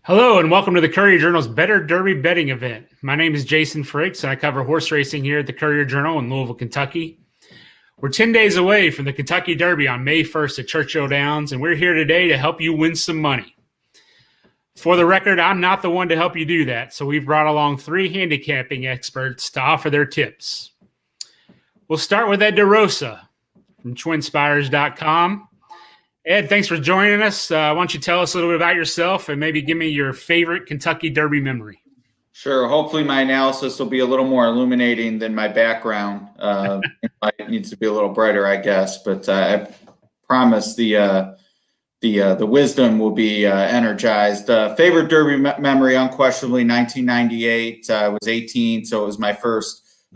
Hello and welcome to the Courier Journal's Better Derby Betting event. My name is Jason Frakes and I cover horse racing here at the Courier Journal in Louisville, Kentucky. We're 10 days away from the Kentucky Derby on May 1st at Churchill Downs, and we're here today to help you win some money. For the record, I'm not the one to help you do that, so we've brought along three handicapping experts to offer their tips. We'll start with Ed DeRosa from twinspires.com. Ed, thanks for joining us. Why don't you tell us a little bit about yourself and maybe give me your favorite Kentucky Derby memory? Sure. Hopefully my analysis will be a little more illuminating than my background. It needs to be a little brighter, I guess, but I promise the wisdom will be energized. Favorite Derby memory, unquestionably 1998. I was 18, so it was my first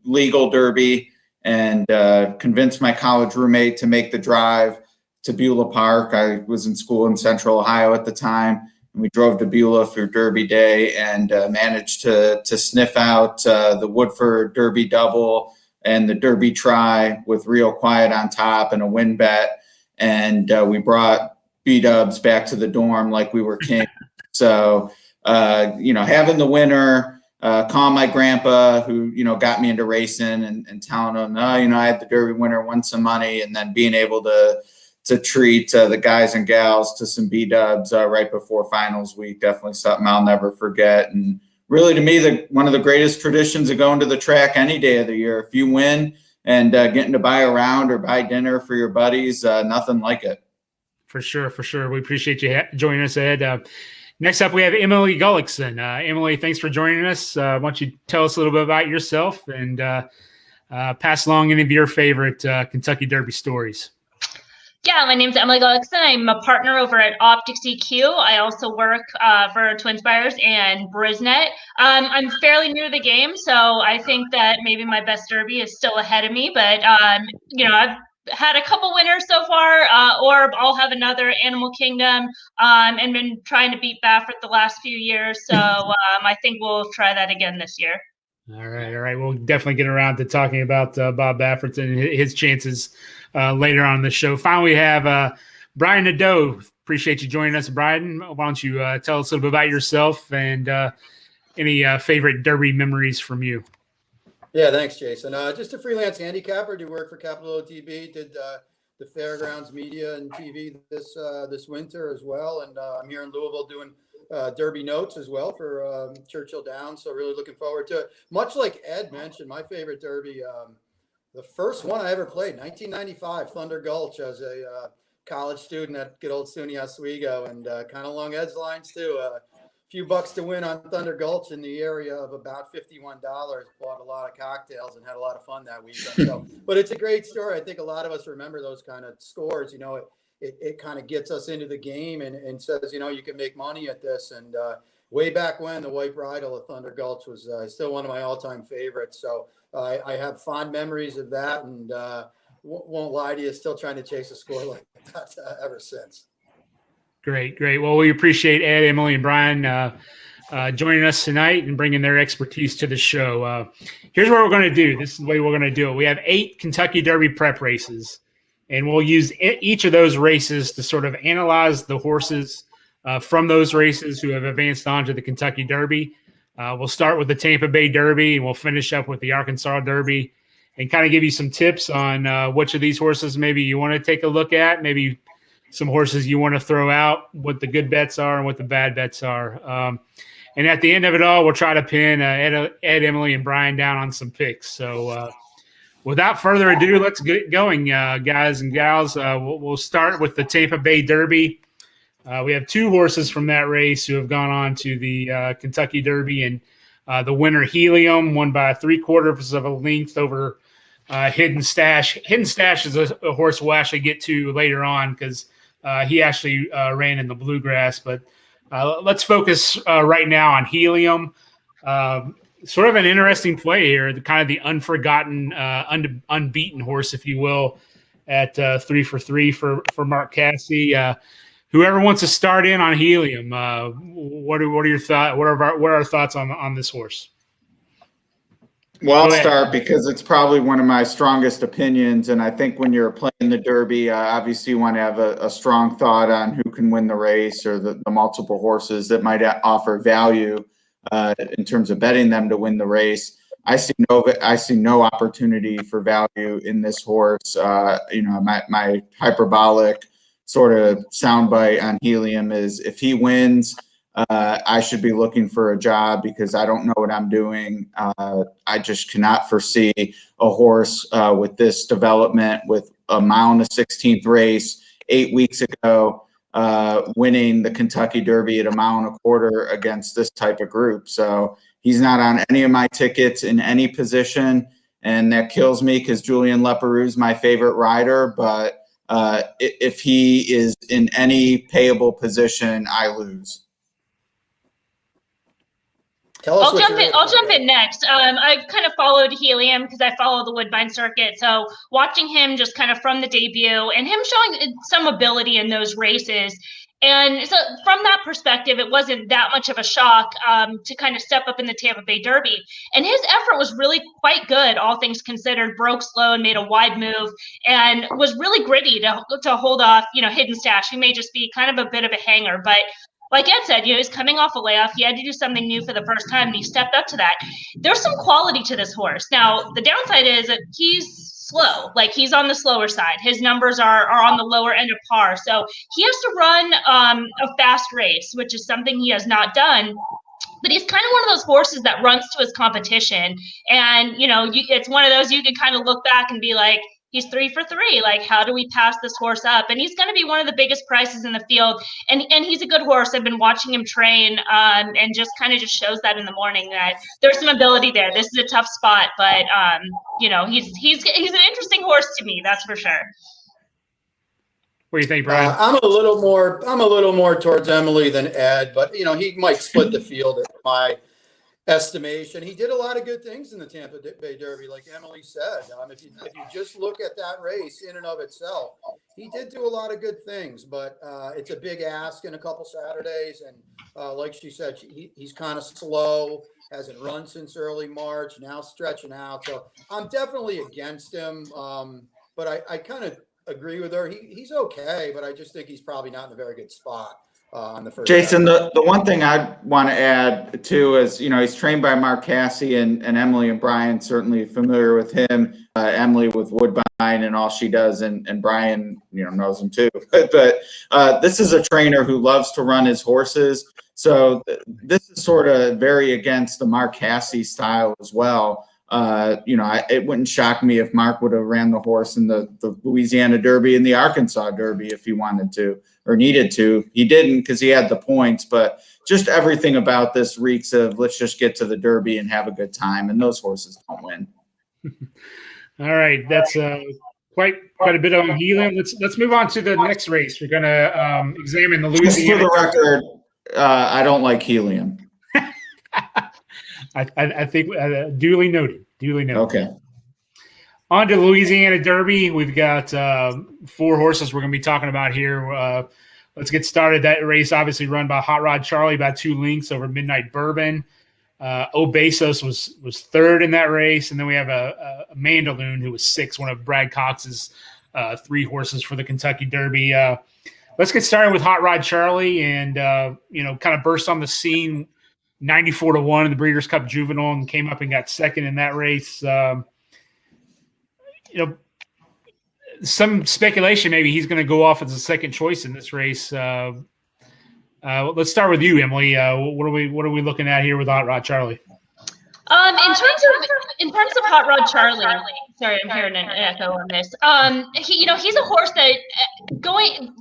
legal Derby, and convinced my college roommate to make the drive to Beulah Park. I was in school in Central Ohio at the time, and we drove to Beulah for Derby Day and managed to sniff out the Woodford Derby double and the Derby try with Real Quiet on top and a win bet. And we brought B-dubs back to the dorm like we were kings. So, having the winner, calling my grandpa who, got me into racing and telling him, I had the Derby winner, won some money, and then being able to treat the guys and gals to some B-dubs right before finals week. Definitely something I'll never forget. And really, to me, one of the greatest traditions of going to the track any day of the year. If you win and getting to buy a round or buy dinner for your buddies, nothing like it. For sure. We appreciate you joining us, Ed. Next up, we have Emily Gullickson. Emily, thanks for joining us. Why don't you tell us a little bit about yourself and pass along any of your favorite Kentucky Derby stories? Yeah, my name's Emily Gullickson. I'm a partner over at Optics EQ. I also work for TwinSpires and Brisnet. I'm fairly new to the game, so I think that maybe my best Derby is still ahead of me. But I've had a couple winners so far. Or I'll have another Animal Kingdom, and been trying to beat Baffert the last few years. So I think we'll try that again this year. All right. We'll definitely get around to talking about Bob Baffert and his chances later on in the show. Finally, we have Brian Nadeau. Appreciate you joining us, Brian. Why don't you tell us a little bit about yourself and any favorite Derby memories from you? Yeah, thanks, Jason. Just a freelance handicapper. Do work for Capital OTB. Did the Fairgrounds media and TV this winter as well. And I'm here in Louisville doing Derby notes as well for Churchill Downs. So really looking forward to it. Much like Ed mentioned, my favorite Derby, the first one I ever played, 1995, Thunder Gulch, as a college student at good old SUNY Oswego, and kind of along Ed's lines too. A few bucks to win on Thunder Gulch in the area of about $51. Bought a lot of cocktails and had a lot of fun that weekend. So, but it's a great story. I think a lot of us remember those kind of scores. It kind of gets us into the game and says, you can make money at this. And way back when, the White Bridle at Thunder Gulch was still one of my all-time favorites. So I have fond memories of that, and won't lie to you, still trying to chase a score like that ever since. Great. Well, we appreciate Ed, Emily, and Brian joining us tonight and bringing their expertise to the show. Here's what we're going to do. This is the way we're going to do it. We have 8 Kentucky Derby prep races, and we'll use each of those races to sort of analyze the horses from those races who have advanced on to the Kentucky Derby. We'll start with the Tampa Bay Derby, and we'll finish up with the Arkansas Derby and kind of give you some tips on which of these horses maybe you want to take a look at, maybe some horses you want to throw out, what the good bets are and what the bad bets are. And at the end of it all, we'll try to pin Ed, Emily, and Brian down on some picks. So without further ado, let's get going, guys and gals. We'll start with the Tampa Bay Derby. We have 2 horses from that race who have gone on to the Kentucky Derby, and the winner, Helium, won by 3/4 of a length over Hidden Stash. Hidden Stash is a horse we'll actually get to later on because he actually ran in the Bluegrass. But let's focus right now on Helium. Sort of an interesting play here, kind of the unforgotten, unbeaten horse, if you will, at 3 for 3 for Mark Cassidy. Whoever wants to start in on Helium, what are your thoughts? What are our thoughts on this horse? Well, Go I'll ahead. start because it's probably one of my strongest opinions. And I think when you're playing the Derby, obviously you want to have a strong thought on who can win the race or the multiple horses that might offer value in terms of betting them to win the race. I see no opportunity for value in this horse. My hyperbolic sort of soundbite on Helium is if he wins, I should be looking for a job because I don't know what I'm doing. I just cannot foresee a horse with this development, with a mile and a 16th race 8 weeks ago, winning the Kentucky Derby at a mile and a quarter against this type of group. So he's not on any of my tickets in any position, and that kills me because Julian Leparoux is my favorite rider. But if he is in any payable position, I lose. I'll jump in next. I've kind of followed Helium because I follow the Woodbine circuit. So watching him just kind of from the debut and him showing some ability in those races. And so from that perspective, it wasn't that much of a shock to kind of step up in the Tampa Bay Derby. And his effort was really quite good, all things considered. Broke slow and made a wide move and was really gritty to hold off, Hidden Stash. He may just be kind of a bit of a hanger, but like Ed said, he's coming off a layoff. He had to do something new for the first time, and he stepped up to that. There's some quality to this horse. Now, the downside is that he's slow. Like, he's on the slower side. His numbers are on the lower end of par. So he has to run a fast race, which is something he has not done. But he's kind of one of those horses that runs to his competition. And, it's one of those you can kind of look back and be like, he's 3 for 3. Like, how do we pass this horse up? And he's going to be one of the biggest prices in the field. And he's a good horse. I've been watching him train and just kind of just shows that in the morning that there's some ability there. This is a tough spot, but, he's an interesting horse to me. That's for sure. What do you think, Brian? I'm a little more towards Emily than Ed, but he might split the field in my estimation. He did a lot of good things in the Tampa Bay Derby, like Emily said. If you just look at that race in and of itself, he did do a lot of good things, but it's a big ask in a couple Saturdays, and like she said, he's kind of slow. Hasn't run since early March. Now stretching out, so I'm definitely against him. But I kind of agree with her. He's okay, but I just think he's probably not in a very good spot on the first. Jason, the one thing I want to add too is, he's trained by Mark Cassie, and Emily and Brian certainly familiar with him. Emily with Woodbine and all she does, and Brian, knows him too. But this is a trainer who loves to run his horses. So this is sort of very against the Mark Cassie style as well. It wouldn't shock me if Mark would have ran the horse in the Louisiana Derby and the Arkansas Derby if he wanted to or needed to. He didn't because he had the points, but just everything about this reeks of let's just get to the Derby and have a good time, and those horses don't win. All right, that's quite a bit on Helium. Let's move on to the next race. We're going to examine the Louisiana. Just for the record, I don't like Helium. I think duly noted. Okay. On to the Louisiana Derby. We've got 4 horses we're going to be talking about here. Let's get started. That race obviously run by Hot Rod Charlie, about 2 lengths over Midnight Bourbon. Obesos was third in that race, and then we have a Mandaloon who was 6th, one of Brad Cox's 3 horses for the Kentucky Derby. Let's get started with Hot Rod Charlie, and kind of burst on the scene 94-1 in the Breeders' Cup Juvenile, and came up and got 2nd in that race. Some speculation maybe he's going to go off as a second choice in this race. Let's start with you, Emily. What are we looking at here with Hot Rod Charlie? In terms of Hot Rod Charlie, sorry, I'm hearing an echo on this. He's a horse that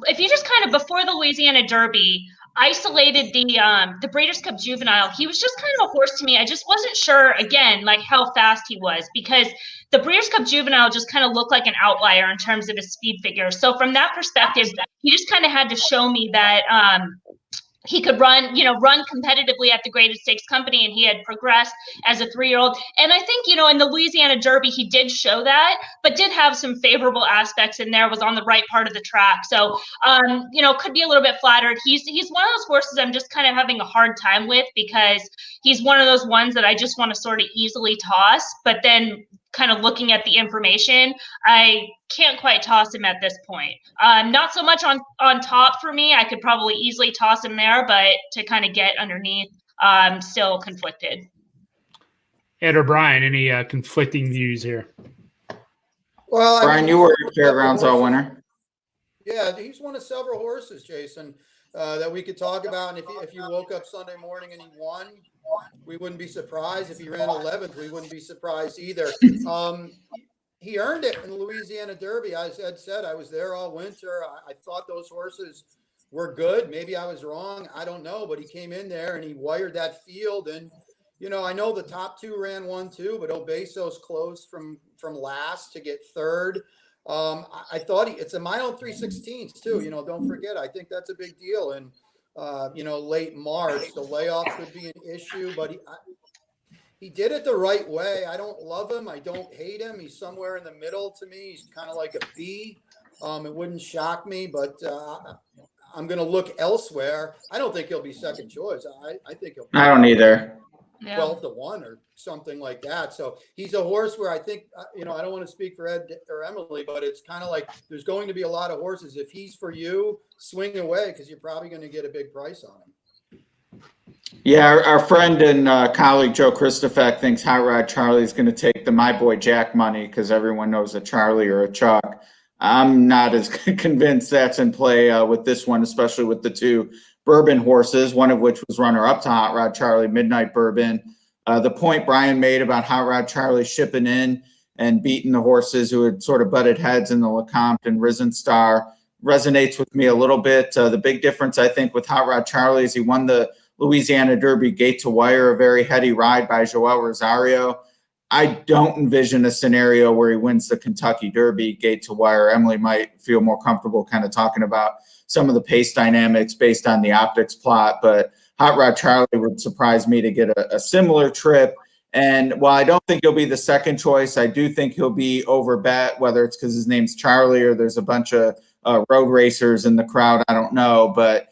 if you just kind of before the Louisiana Derby isolated the Breeders' Cup Juvenile, he was just kind of a horse to me. I just wasn't sure again, like how fast he was, because the Breeders' Cup Juvenile just kind of looked like an outlier in terms of his speed figure. So from that perspective, he just kind of had to show me that he could run competitively at the Graded Stakes Company, and he had progressed as a 3-year-old. And I think, in the Louisiana Derby, he did show that, but did have some favorable aspects in there, was on the right part of the track. So, could be a little bit flattered. He's one of those horses I'm just kind of having a hard time with, because he's one of those ones that I just want to sort of easily toss, but then kind of looking at the information, I can't quite toss him at this point. Not so much on top for me. I could probably easily toss him there, but to kind of get underneath, I'm still conflicted. Ed or Brian, any conflicting views here? Well, Brian, you were at Fairgrounds all winter. Yeah, he's one of several horses, Jason, that we could talk about. And if you woke up Sunday morning and he won, we wouldn't be surprised. If he ran 11th, we wouldn't be surprised either. He earned it in the Louisiana Derby. As Ed said, I was there all winter. I thought those horses were good. Maybe I was wrong. I don't know. But he came in there and he wired that field. And, I know the top two ran 1-2, but Obeso's close from last to get third. I thought it's a mile and 3/16 too. Don't forget. I think that's a big deal. And late March, the layoff could be an issue, but he did it the right way. I don't love him. I don't hate him. He's somewhere in the middle to me. He's kind of like a B. It wouldn't shock me, but I'm going to look elsewhere. I don't think he'll be second choice. I think he'll. I don't either. 12-1 or something like that. So he's a horse where I think, I don't want to speak for Ed or Emily, but it's kind of like there's going to be a lot of horses. If he's for you, swing away, because you're probably going to get a big price on him. Yeah, our friend and colleague Joe Christofek thinks Hot Rod Charlie is going to take the My Boy Jack money, because everyone knows a Charlie or a Chuck. I'm not as convinced that's in play with this one, especially with the two Bourbon horses, one of which was runner-up to Hot Rod Charlie, Midnight Bourbon. The point Brian made about Hot Rod Charlie shipping in and beating the horses who had sort of butted heads in the LeCompte and Risen Star resonates with me a little bit. The big difference, I think, with Hot Rod Charlie is he won the Louisiana Derby gate to wire, a very heady ride by Joel Rosario. I don't envision a scenario where he wins the Kentucky Derby gate to wire. Emily might feel more comfortable kind of talking about some of the pace dynamics based on the optics plot, but Hot Rod Charlie would surprise me to get a similar trip. And while I don't think he'll be the second choice, I do think he'll be over bet, whether it's because his name's Charlie or there's a bunch of road racers in the crowd. I don't know, but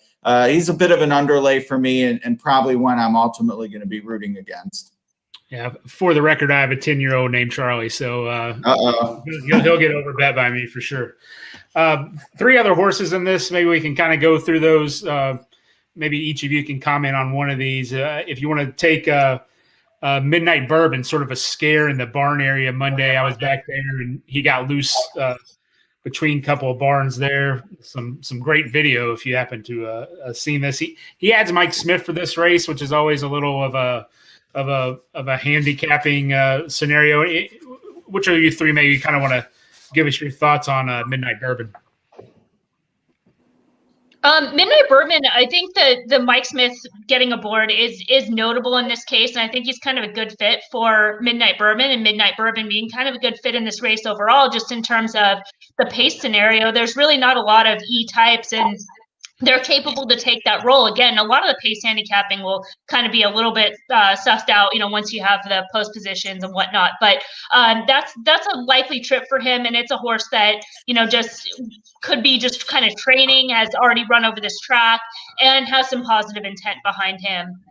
he's a bit of an underlay for me, and probably one I'm ultimately going to be rooting against. Yeah, for the record, I have a 10-year-old named Charlie, so he'll get overbet by me for sure. Three other horses in this. Maybe we can kind of go through those. Maybe each of you can comment on one of these. If you want to take Midnight Bourbon, sort of a scare in the barn area Monday. I was back there, and he got loose between a couple of barns there. Some great video if you happen to seen this. He adds Mike Smith for this race, which is always a little of a handicapping scenario. Which of you three maybe kind of want to give us your thoughts on Midnight Bourbon? Midnight Bourbon, I think the Mike Smith getting aboard is notable in this case, and I think he's kind of a good fit for Midnight Bourbon, and Midnight Bourbon being kind of a good fit in this race overall, just in terms of the pace scenario. There's really not a lot of E-types, and they're capable to take that role. Again, a lot of the pace handicapping will kind of be a little bit sussed out, once you have the post positions and whatnot. But that's a likely trip for him, and it's a horse that just could be just kind of training, has already run over this track, and has some positive intent behind him.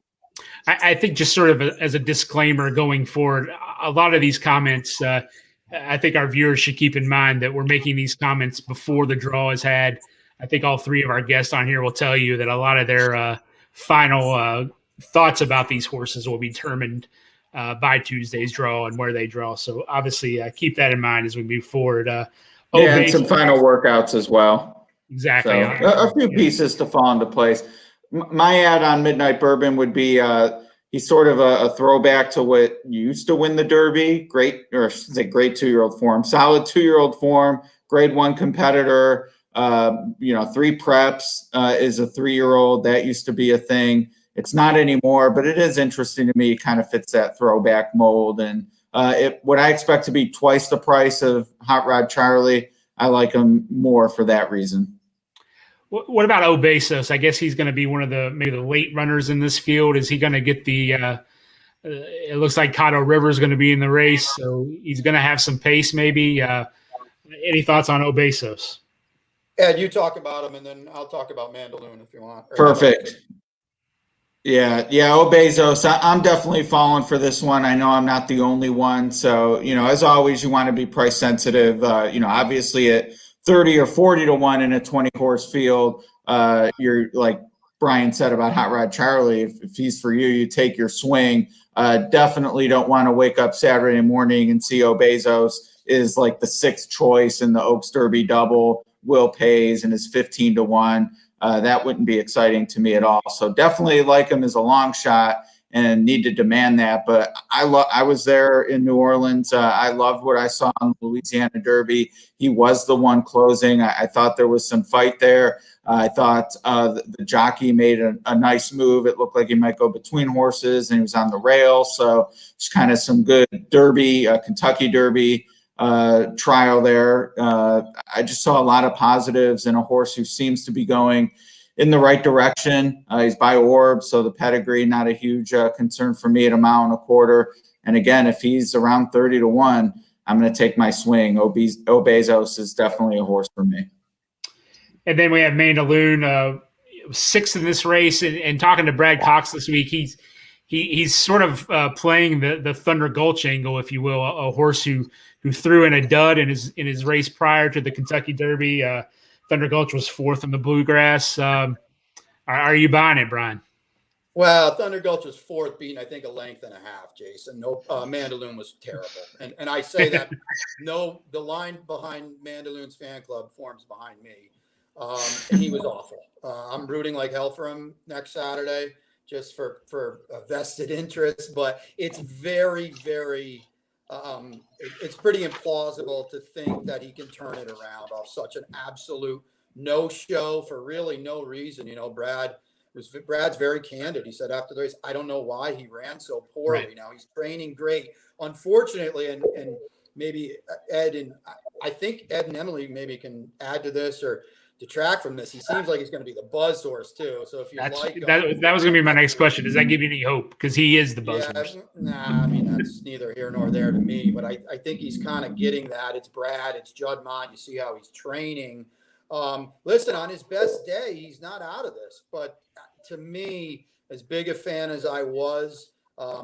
I think just sort of as a disclaimer going forward, a lot of these comments, I think our viewers should keep in mind that we're making these comments before the draw is had. I think all three of our guests on here will tell you that a lot of their final thoughts about these horses will be determined by Tuesday's draw and where they draw. So obviously keep that in mind as we move forward. And some final workeds as well. Exactly. So, a few pieces to fall into place. My ad on Midnight Bourbon would be he's sort of a throwback to what used to win the Derby. Great 2-year-old form, solid 2-year-old form, grade 1 competitor. 3 preps is a 3-year-old. That used to be a thing. It's not anymore, but it is interesting to me. It kind of fits that throwback mold. And what I expect to be twice the price of Hot Rod Charlie, I like him more for that reason. What about Obesos? I guess he's going to be one of maybe the late runners in this field. Is he going to get the? It looks like Cato River is going to be in the race, so he's going to have some pace. Maybe. Any thoughts on Obesos? Ed, you talk about him, and then I'll talk about Mandaloun if you want. Perfect. Yeah, Obezos. I'm definitely falling for this one. I know I'm not the only one. So, as always, you want to be price sensitive. Obviously at 30 or 40 to 1 in a 20 horse field, you're like Brian said about Hot Rod Charlie. If he's for you, you take your swing. Definitely don't want to wake up Saturday morning and see Obezos is like the 6th choice in the Oaks Derby double. Will Pays and is 15 to 1. That wouldn't be exciting to me at all. So definitely like him as a long shot and need to demand that. But I was there in New Orleans. I loved what I saw in the Louisiana Derby. He was the one closing. I thought there was some fight there. I thought the jockey made a nice move. It looked like he might go between horses, and he was on the rail. So it's kind of some good Derby, Kentucky Derby trial there. I just saw a lot of positives in a horse who seems to be going in the right direction. He's by Orb, so the pedigree, not a huge concern for me at a mile and a quarter. And again, if he's around 30 to 1, I'm going to take my swing. Obezos is definitely a horse for me. And then we have Mandaloun, 6th in this race. And talking to Brad Cox this week, he's sort of playing the Thunder Gulch angle, if you will, a horse who threw in a dud in his race prior to the Kentucky Derby. Thunder Gulch was 4th in the Bluegrass. Are you buying it, Brian? Well, Thunder Gulch was 4th, beating I think a length and a half. Jason, no, Mandaloun was terrible, and I say that no, the line behind Mandaloun's fan club forms behind me, and he was awful. I'm rooting like hell for him next Saturday, just for a vested interest, but it's very, very. It's pretty implausible to think that he can turn it around off such an absolute no-show for really no reason. Brad's very candid. He said after the race, I don't know why he ran so poorly. Right. Now he's training great. Unfortunately, and maybe Ed and I think Ed and Emily maybe can add to this or detract from this. He seems like he's going to be the buzz horse too. So if you that was going to be my next question. Does that give you any hope? Because he is the buzz horse. Nah, I mean that's neither here nor there to me. But I think he's kind of getting that. It's Brad. It's Juddmonte. You see how he's training. Listen, on his best day, he's not out of this. But to me, as big a fan as I was,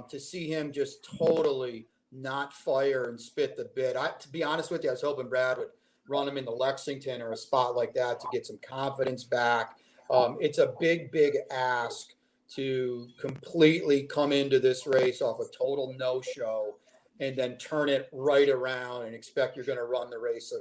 to see him just totally not fire and spit the bit. To be honest with you, I was hoping Brad would run him into Lexington or a spot like that to get some confidence back. It's a big ask to completely come into this race off a total no-show and then turn it right around and expect you're going to run the race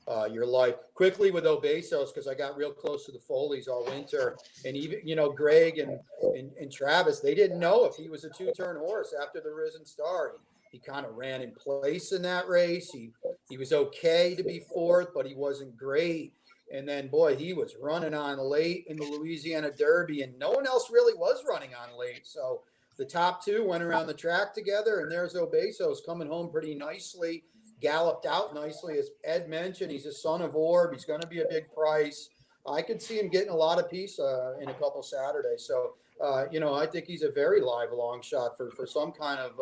of your life. Quickly with Obesos, because I got real close to the Foleys all winter, and even Greg and Travis, they didn't know if he was a 2-turn horse after the Risen Star. He kind of ran in place in that race. He was okay to be 4th, but he wasn't great. And then, boy, he was running on late in the Louisiana Derby, and no one else really was running on late. So the top 2 went around the track together, and there's Obesos coming home pretty nicely, galloped out nicely. As Ed mentioned, he's a son of Orb. He's going to be a big price. I could see him getting a lot of piece in a couple Saturdays. So, I think he's a very live long shot for some kind of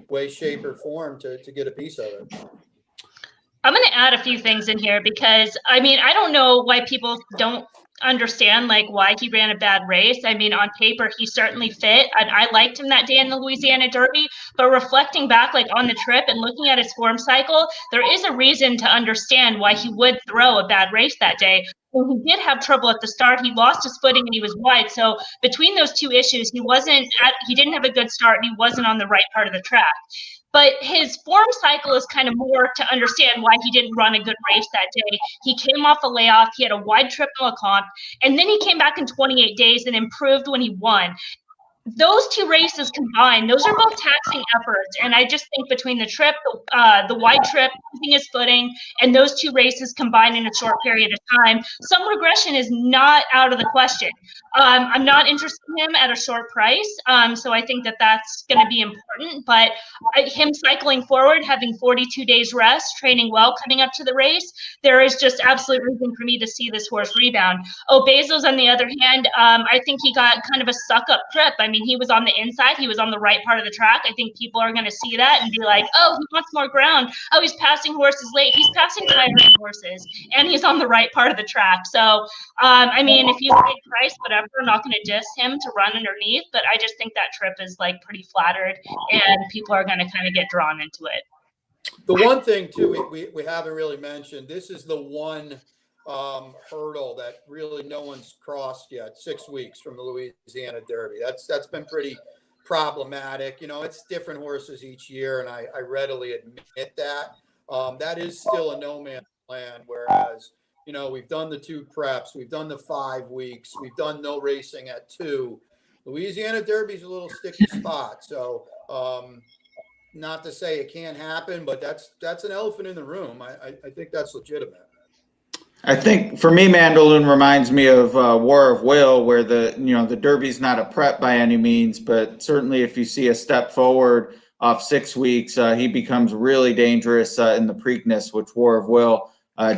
way, shape, or form to get a piece of it. I'm going to add a few things in here because, I don't know why people don't understand why he ran a bad race. On paper, he certainly fit. I liked him that day in the Louisiana Derby, but reflecting back on the trip and looking at his form cycle, there is a reason to understand why he would throw a bad race that day. When he did have trouble at the start, he lost his footing and he was wide. So between those 2 issues, he didn't have a good start and he wasn't on the right part of the track. But his form cycle is kind of more to understand why he didn't run a good race that day. He came off a layoff. He had a wide trip in LeCompte, and then he came back in 28 days and improved when he won. those two races combined, those are both taxing efforts. And I just think between the trip, the wide trip, keeping his footing, and those two races combined in a short period of time, some regression is not out of the question. I'm not interested in him at a short price. So I think that that's going to be important. But him cycling forward, having 42 days rest, training well coming up to the race, there is just absolute reason for me to see this horse rebound. Bezos, on the other hand, I think he got kind of a suck-up trip. I mean, he was on the inside. He was on the right part of the track. I think people are going to see that and be like, oh, he wants more ground. Oh, he's passing horses late. He's passing tiring horses, and he's on the right part of the track. So, I mean, if you pay price, whatever, I'm not going to diss him to run underneath, but I just think that trip is like pretty flattered, and people are going to kind of get drawn into it. The one thing too we haven't really mentioned, this is the one hurdle that really no one's crossed yet. 6 weeks from the Louisiana Derby. That's been pretty problematic. You know, it's different horses each year, and I readily admit that. That is still a no man's land. Whereas, you know, we've done the 2 preps, we've done the 5 weeks, we've done no racing at 2. Louisiana Derby's a little sticky spot. So not to say it can't happen, but that's an elephant in the room. I think that's legitimate. I think for me, Mandaloon reminds me of War of Will, where the Derby's not a prep by any means, but certainly if you see a step forward off 6 weeks, he becomes really dangerous in the Preakness, which War of Will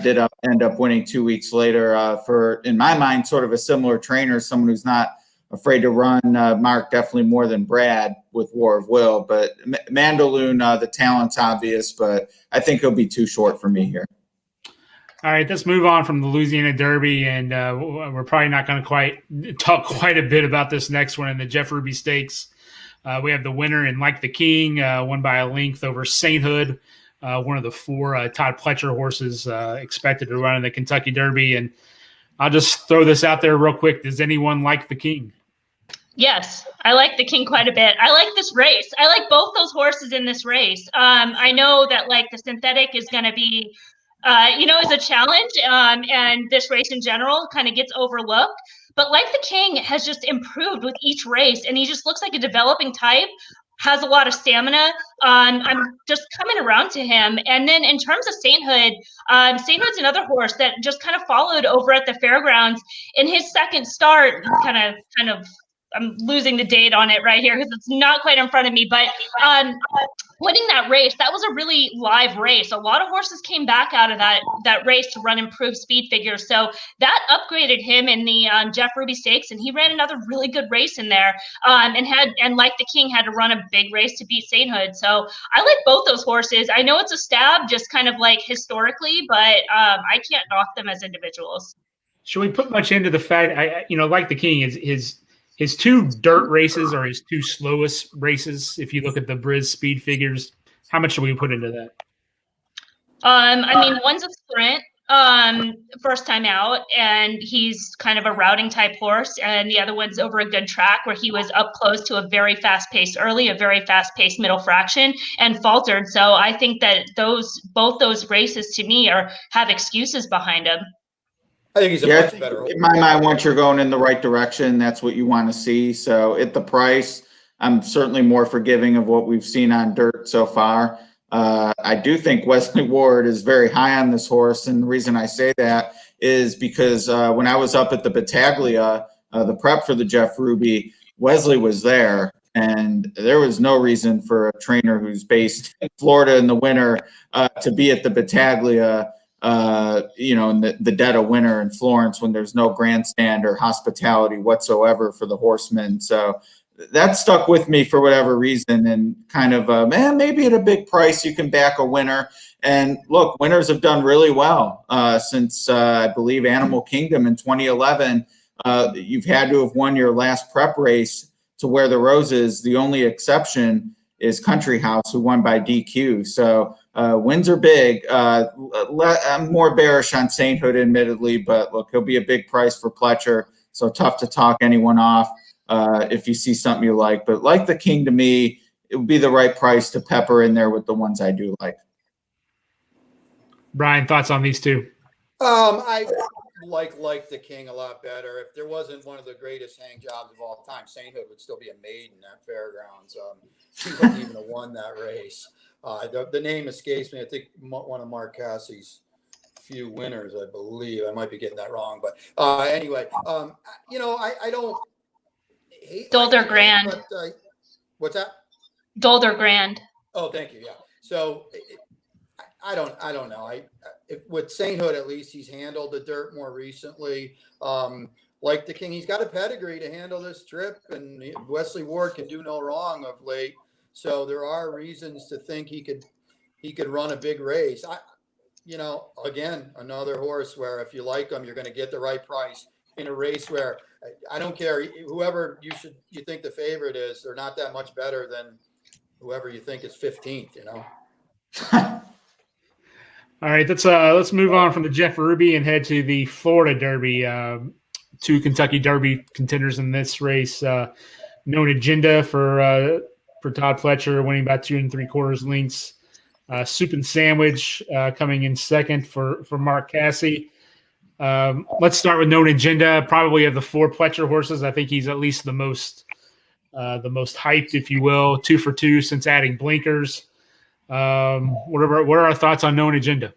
did end up winning 2 weeks later for, in my mind, sort of a similar trainer, someone who's not afraid to run. Mark definitely more than Brad with War of Will, but Mandaloon, the talent's obvious, but I think he'll be too short for me here. All right, let's move on from the Louisiana Derby, and we're probably not going to talk quite a bit about this next one in the Jeff Ruby Stakes. We have the winner in Like the King, won by a length over Sainthood, one of the 4 Todd Pletcher horses expected to run in the Kentucky Derby. And I'll just throw this out there real quick. Does anyone like the King? Yes, I like the King quite a bit. I like this race. I like both those horses in this race. I know that like the synthetic is going to be is a challenge, and this race in general kind of gets overlooked. But Like the King has just improved with each race, and he just looks like a developing type, has a lot of stamina. I'm just coming around to him. And then in terms of Sainthood, Sainthood's another horse that just kind of followed over at the fairgrounds. In his second start, kind of, I'm losing the date on it right here because it's not quite in front of me, but winning that race, that was a really live race. A lot of horses came back out of that race to run improved speed figures. So that upgraded him in the Jeff Ruby Stakes, and he ran another really good race in there. And Like the King had to run a big race to beat Sainthood. So I like both those horses. I know it's a stab, just kind of like historically, but I can't knock them as individuals. Should we put much into the fact, Like the King is his 2 dirt races are his 2 slowest races. If you look at the Briz speed figures, how much should we put into that? I mean, one's a sprint, first time out, and he's kind of a routing type horse, and the other one's over a good track where he was up close to a very fast pace early, a very fast paced middle fraction, and faltered. So I think that both those races to me have excuses behind them. I think he's a much better horse. In my mind, once you're going in the right direction, that's what you want to see. So at the price, I'm certainly more forgiving of what we've seen on dirt so far. I do think Wesley Ward is very high on this horse. And the reason I say that is because when I was up at the Battaglia, the prep for the Jeff Ruby, Wesley was there. And there was no reason for a trainer who's based in Florida in the winter to be at the Battaglia in the dead of winter in Florence when there's no grandstand or hospitality whatsoever for the horsemen. So that stuck with me for whatever reason, and kind of, maybe at a big price you can back a winner. And look, winners have done really well since I believe Animal Kingdom in 2011. You've had to have won your last prep race to Wear the Roses. The only exception is Country House, who won by DQ. So wins are big. I'm more bearish on Sainthood, admittedly, but look, he'll be a big price for Pletcher. So tough to talk anyone off if you see something you like. But Like the King, to me, it would be the right price to pepper in there with the ones I do like. Brian, thoughts on these 2? like the King a lot better. If there wasn't one of the greatest hang jobs of all time, Sainthood would still be a maiden at Fairgrounds. He wouldn't even have won that race. The name escapes me. I think one of Mark Cassie's few winners, I believe. I might be getting that wrong, but anyway, I don't hate Dolder like Grand. King, but what's that? Dolder Grand. Oh, thank you. Yeah. So I don't know. With Sainthood, at least he's handled the dirt more recently. Like the King, he's got a pedigree to handle this trip, and Wesley Ward can do no wrong of late. So there are reasons to think he could run a big race. Again, another horse where if you like him, you're going to get the right price in a race where I don't care whoever you think the favorite is, they're not that much better than whoever you think is 15th, All right, let's move on from the Jeff Ruby and head to the Florida Derby. Two Kentucky Derby contenders in this race. Known Agenda for Todd Pletcher, winning by 2 3/4 lengths. Soup and Sandwich coming in second for Mark Cassie. Let's start with Known Agenda. Probably of the 4 Pletcher horses, I think he's at least the most hyped, if you will. 2 for 2 since adding blinkers. What are our thoughts on Known Agenda?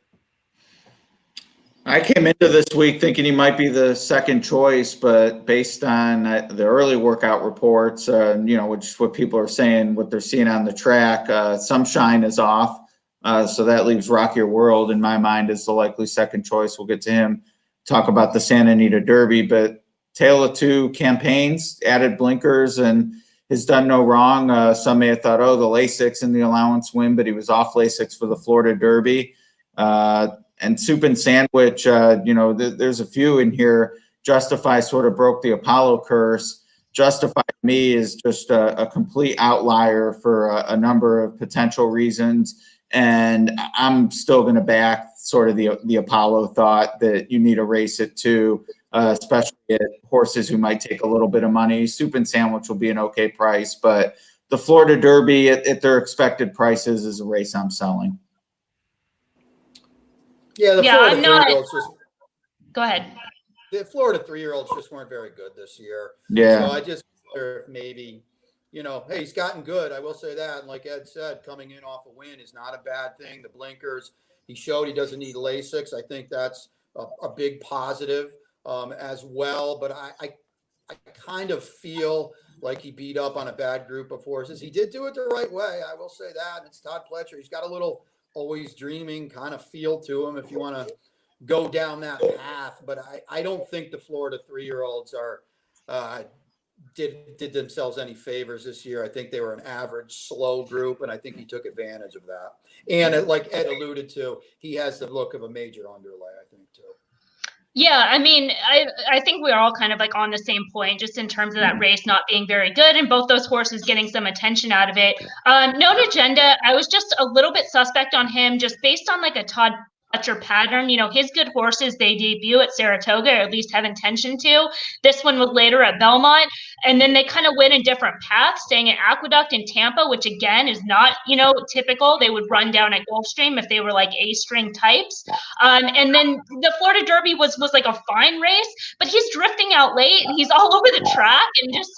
I came into this week thinking he might be the second choice, but based on the early workout reports, which what people are saying, what they're seeing on the track, some shine is off. So that leaves Rock Your World in my mind as the likely second choice. We'll get to him, talk about the Santa Anita Derby, but Tale of Two campaigns, added blinkers, and has done no wrong. Some may have thought, the Lasix in the allowance win, but he was off Lasix for the Florida Derby. And Soup and Sandwich, there's a few in here. Justify sort of broke the Apollo curse. Justify to me is just a complete outlier for a number of potential reasons. And I'm still going to back sort of the Apollo thought that you need to race it too, especially at horses who might take a little bit of money. Soup and Sandwich will be an okay price, but the Florida Derby at their expected prices is a race I'm selling. Yeah, I'm not. Go ahead. The Florida 3-year-olds just weren't very good this year. Yeah. So I just wonder if maybe, hey, he's gotten good. I will say that. And like Ed said, coming in off a win is not a bad thing. The blinkers, he showed he doesn't need Lasix. I think that's a big positive as well. But I kind of feel like he beat up on a bad group of horses. He did do it the right way. I will say that. And it's Todd Pletcher. He's got a little always dreaming kind of feel to him if you want to go down that path. But I don't think the Florida 3-year-olds did themselves any favors this year. I think they were an average, slow group, and I think he took advantage of that. And like Ed alluded to, he has the look of a major underlay, I think, too. Yeah, I mean, I think we're all kind of like on the same point, just in terms of that race not being very good and both those horses getting some attention out of it. Known Agenda, I was just a little bit suspect on him just based on like a Todd Pletcher pattern. His good horses, they debut at Saratoga, or at least have intention to. This one was later at Belmont. And then they kind of went in different paths, staying at Aqueduct in Tampa, which again is not, typical. They would run down at Gulfstream if they were like A-string types. And then the Florida Derby was like a fine race, but he's drifting out late and he's all over the track and just,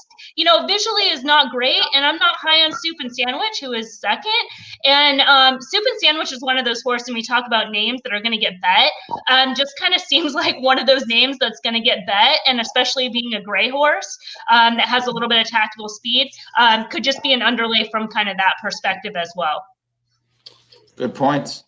visually is not great. And I'm not high on Soup and Sandwich, who is second. And Soup and Sandwich is one of those horses, and we talk about names that are going to get bet. Just kind of seems like one of those names that's going to get bet, and especially being a gray horse that has a little bit of tactical speed, could just be an underlay from kind of that perspective as well. Good points.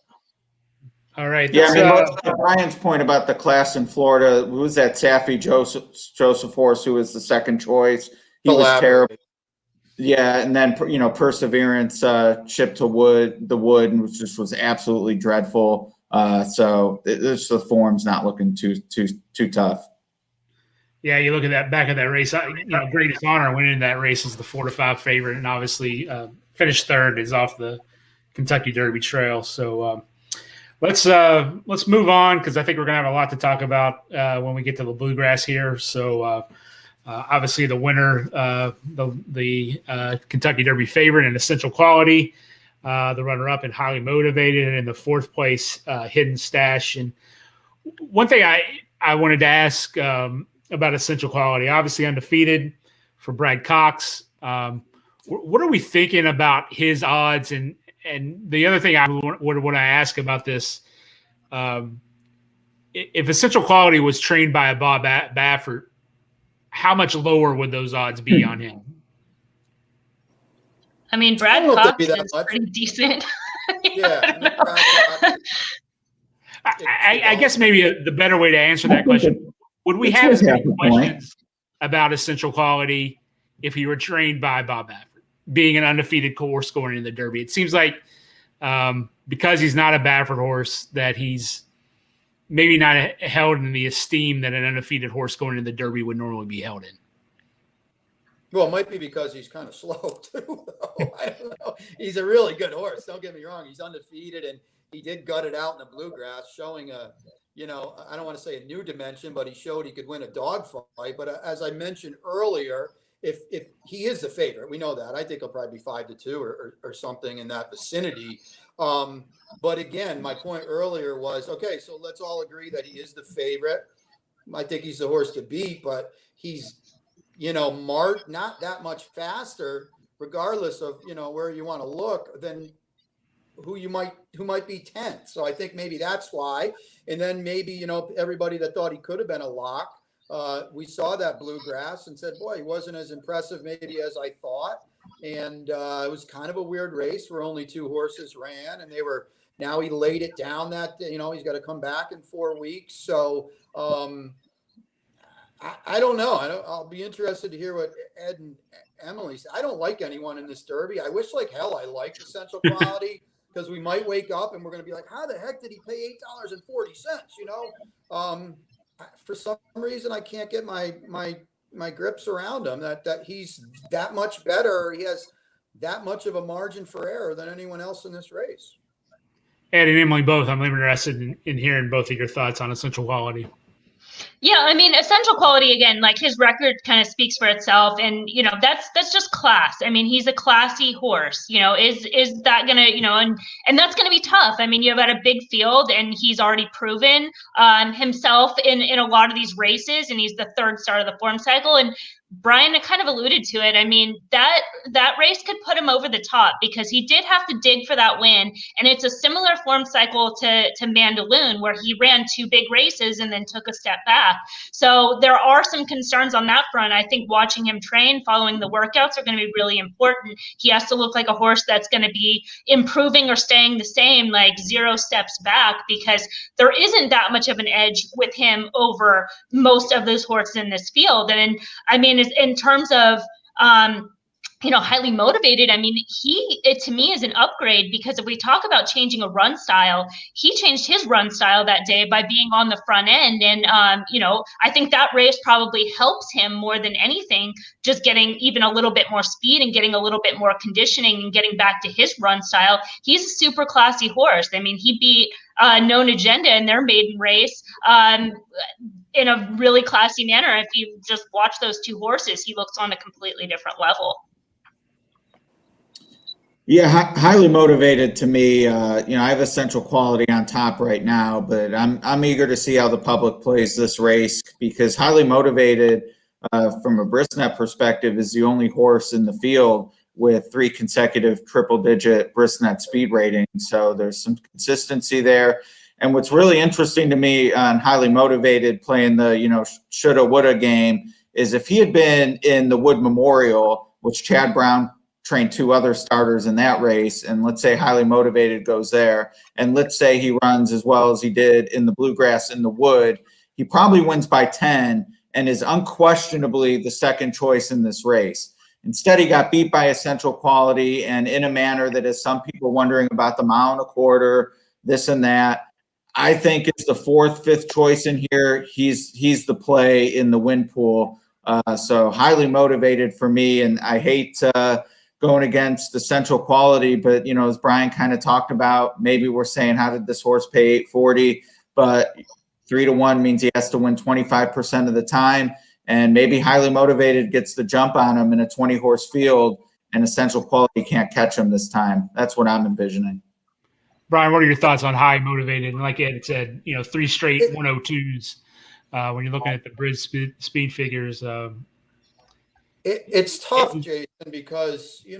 All right. Yeah, Brian's point about the class in Florida, who was that Saffie Joseph horse who was the second choice? He was terrible. Yeah, and then Perseverance shipped to the Wood, which just was absolutely dreadful. So the form's not looking too tough. Yeah, you look at that back of that race. Greatest Honor went into that race as the 4-5 favorite, and obviously finished third. Is off the Kentucky Derby trail. So let's move on, because I think we're gonna have a lot to talk about when we get to the Bluegrass here. So. Obviously, the winner, the Kentucky Derby favorite in Essential Quality, the runner-up and Highly Motivated, and in the fourth place, Hidden Stash. And one thing I I wanted to ask about essential quality. Obviously undefeated for Brad Cox. What are we thinking about his odds? And the other thing I would want to ask about this, if essential quality was trained by a Bob Baffert, how much lower would those odds be on him? I mean, Brad Cox is pretty decent. Yeah. I guess maybe the better way to answer that question, would we have as many questions about essential quality if he were trained by Bob Baffert, being an undefeated horse going in the Derby? It seems like because he's not a Baffert horse, that he's maybe not held in the esteem that an undefeated horse going in the Derby would normally be held in. Well, it might be because he's kind of slow too. I don't know. He's a really good horse. Don't get me wrong. He's undefeated, and he did gut it out in the bluegrass, showing I don't want to say a new dimension, but he showed he could win a dog fight. But as I mentioned earlier, if he is the favorite, we know that. I think he'll probably be 5-2 or something in that vicinity. But again, my point earlier was, okay, so let's all agree that he is the favorite. I think he's the horse to beat, but he's marked not that much faster, regardless of, where you want to look, than who might be 10th. So I think maybe that's why. And then maybe, everybody that thought he could have been a lock, we saw that bluegrass and said, boy, he wasn't as impressive maybe as I thought. And it was kind of a weird race where only 2 horses ran, and now he laid it down that, he's got to come back in 4 weeks. So, I don't know. I'll be interested to hear what Ed and Emily say. I don't like anyone in this Derby. I wish like hell I liked essential quality, because we might wake up and we're going to be like, how the heck did he pay $8.40? For some reason, I can't get my grips around him, that he's that much better. He has that much of a margin for error than anyone else in this race. Ed and Emily both, I'm interested in hearing both of your thoughts on essential quality. Yeah, I mean, essential quality, again, like his record kind of speaks for itself, and that's just class. I mean, he's a classy horse. Is that gonna, and that's gonna be tough. I mean, you've got a big field, and he's already proven himself in a lot of these races, and he's the 3rd start of the form cycle. And Brian kind of alluded to it. I mean, that race could put him over the top, because he did have to dig for that win. And it's a similar form cycle to Mandaloun, where he ran 2 big races and then took a step back. So there are some concerns on that front. I think watching him train, following the workouts, are going to be really important. He has to look like a horse that's going to be improving or staying the same, like 0 steps back, because there isn't that much of an edge with him over most of those horses in this field. And I mean, in terms of highly motivated, I mean, it to me is an upgrade, because if we talk about changing a run style, he changed his run style that day by being on the front end. And, I think that race probably helps him more than anything, just getting even a little bit more speed and getting a little bit more conditioning and getting back to his run style. He's a super classy horse. I mean, he beat Known Agenda in their maiden race in a really classy manner. If you just watch those 2 horses, he looks on a completely different level. Yeah, highly motivated to me. I have essential quality on top right now, but I'm eager to see how the public plays this race, because highly motivated from a Brisnet perspective is the only horse in the field with 3 consecutive triple-digit Brisnet speed ratings. So there's some consistency there. And what's really interesting to me on highly motivated playing the shoulda woulda game is if he had been in the Wood Memorial, which Chad Brown trained 2 other starters in that race, and let's say highly motivated goes there, and let's say he runs as well as he did in the bluegrass in the Wood, he probably wins by 10 and is unquestionably the 2nd choice in this race. Instead, he got beat by essential quality, and in a manner that has some people wondering about the 1.25 miles, this and that. I think it's the 4th, 5th choice in here. He's the play in the win pool. So highly motivated for me, and I hate going against essential quality, but as Brian kind of talked about, maybe we're saying, how did this horse pay $8.40? But 3-1 means he has to win 25% of the time, and maybe highly motivated gets the jump on him in a 20-horse field, and essential quality can't catch him this time. That's what I'm envisioning. Brian, what are your thoughts on high motivated? And like Ed said, 3 straight 102s. when you're looking at the bridge speed figures. It's tough, Jason, because he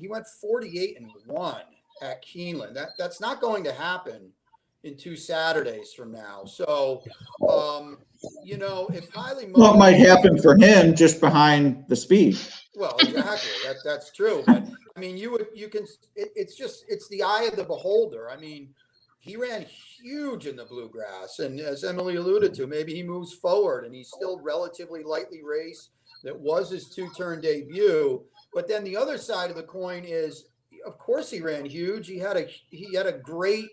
went 48-1 at Keeneland. That's not going to happen in 2 Saturdays from now. So, if highly motivated, Well, it might happen for him just behind the speed. well, exactly. That's true. But I mean, it's the eye of the beholder. I mean, he ran huge in the bluegrass, and as Emily alluded to, maybe he moves forward and he's still relatively lightly raced. That was his 2-turn debut. But then the other side of the coin is, of course, he ran huge. He had a great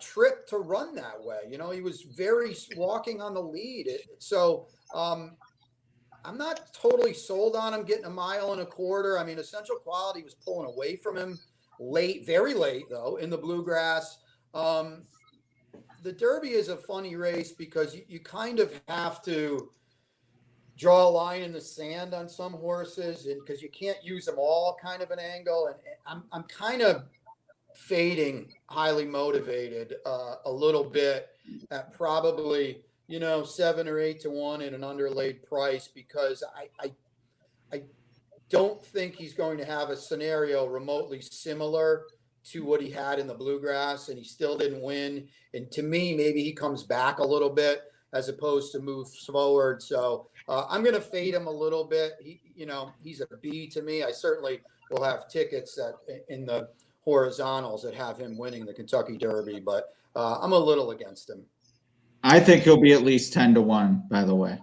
trip to run that way. He was very walking on the lead. So I'm not totally sold on him getting 1.25 miles. I mean, Essential Quality was pulling away from him late, very late though, in the bluegrass. The Derby is a funny race because you kind of have to draw a line in the sand on some horses, and because you can't use them all kind of an angle. And I'm kind of fading highly motivated a little bit at probably 7 or 8 to 1 in an underlaid price, because I don't think he's going to have a scenario remotely similar to what he had in the bluegrass, and he still didn't win. And to me, maybe he comes back a little bit as opposed to move forward. So I'm going to fade him a little bit. He's a B to me. I certainly will have tickets in the horizontals that have him winning the Kentucky Derby, but I'm a little against him. I think he'll be at least 10-1, by the way.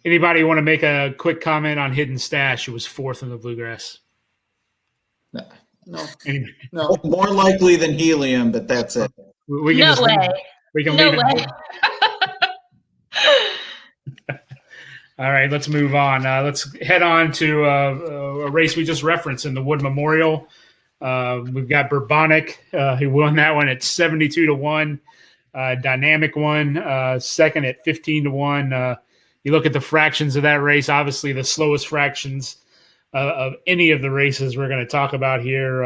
Anybody want to make a quick comment on Hidden Stash? It was 4th in the bluegrass. No. More likely than Helium, but that's it. We can No just way. We can No leave way. it. All right, let's move on. Let's head on to a race we just referenced in the Wood Memorial. We've got Bourbonic, who won that one at 72-1. Dynamic one, second at 15-1. You look at the fractions of that race, obviously the slowest fractions of any of the races we're going to talk about here.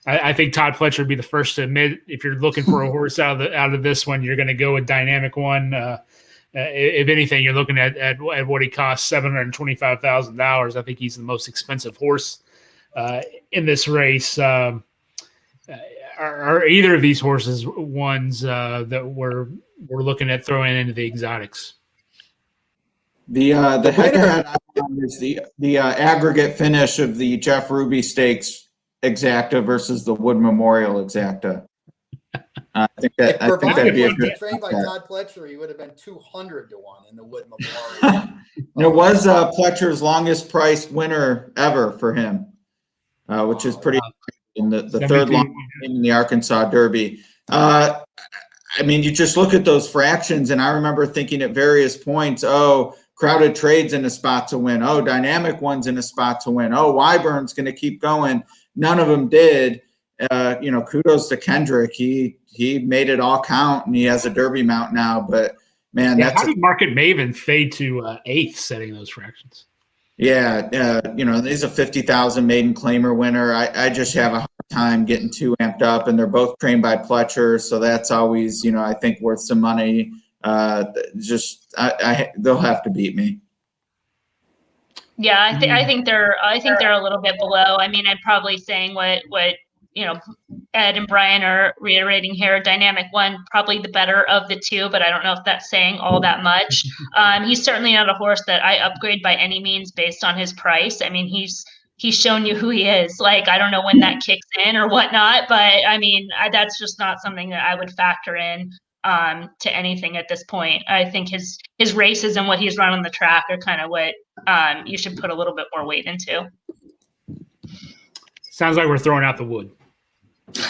I think Todd Pletcher would be the first to admit, if you're looking for a horse out of this one, you're going to go with Dynamic one. If anything, you're looking at what he costs, $725,000. I think he's the most expensive horse in this race. Are either of these horses ones that we're looking at throwing into the exotics? The head-to-head is the aggregate finish of the Jeff Ruby Stakes exacta versus the Wood Memorial exacta. I think that'd be a good trained by Todd Pletcher, he would have been 200-1 in the Wood Memorial. It was Pletcher's longest priced winner ever for him, which is pretty in the third long in the Arkansas Derby. You just look at those fractions, and I remember thinking at various points, Crowded Trade's in a spot to win. Dynamic One's in a spot to win. Wyburn's going to keep going. None of them did. Kudos to Kendrick. He made it all count, and he has a Derby mount now. But man, how did Market Maven fade to 8th setting those fractions? Yeah, he's a 50,000 maiden claimer winner. I just have a hard time getting too amped up, and they're both trained by Pletcher, so that's always I think worth some money. They'll have to beat me. Yeah, I think they're a little bit below. I mean, I'm probably saying what Ed and Brian are reiterating here. Dynamic one, probably the better of the two, but I don't know if that's saying all that much. He's certainly not a horse that I upgrade by any means based on his price. I mean, he's shown you who he is. Like, I don't know when that kicks in or whatnot, but I mean, that's just not something that I would factor in to anything at this point. I think his races and what he's run on the track are kind of what you should put a little bit more weight into. Sounds like we're throwing out the Wood.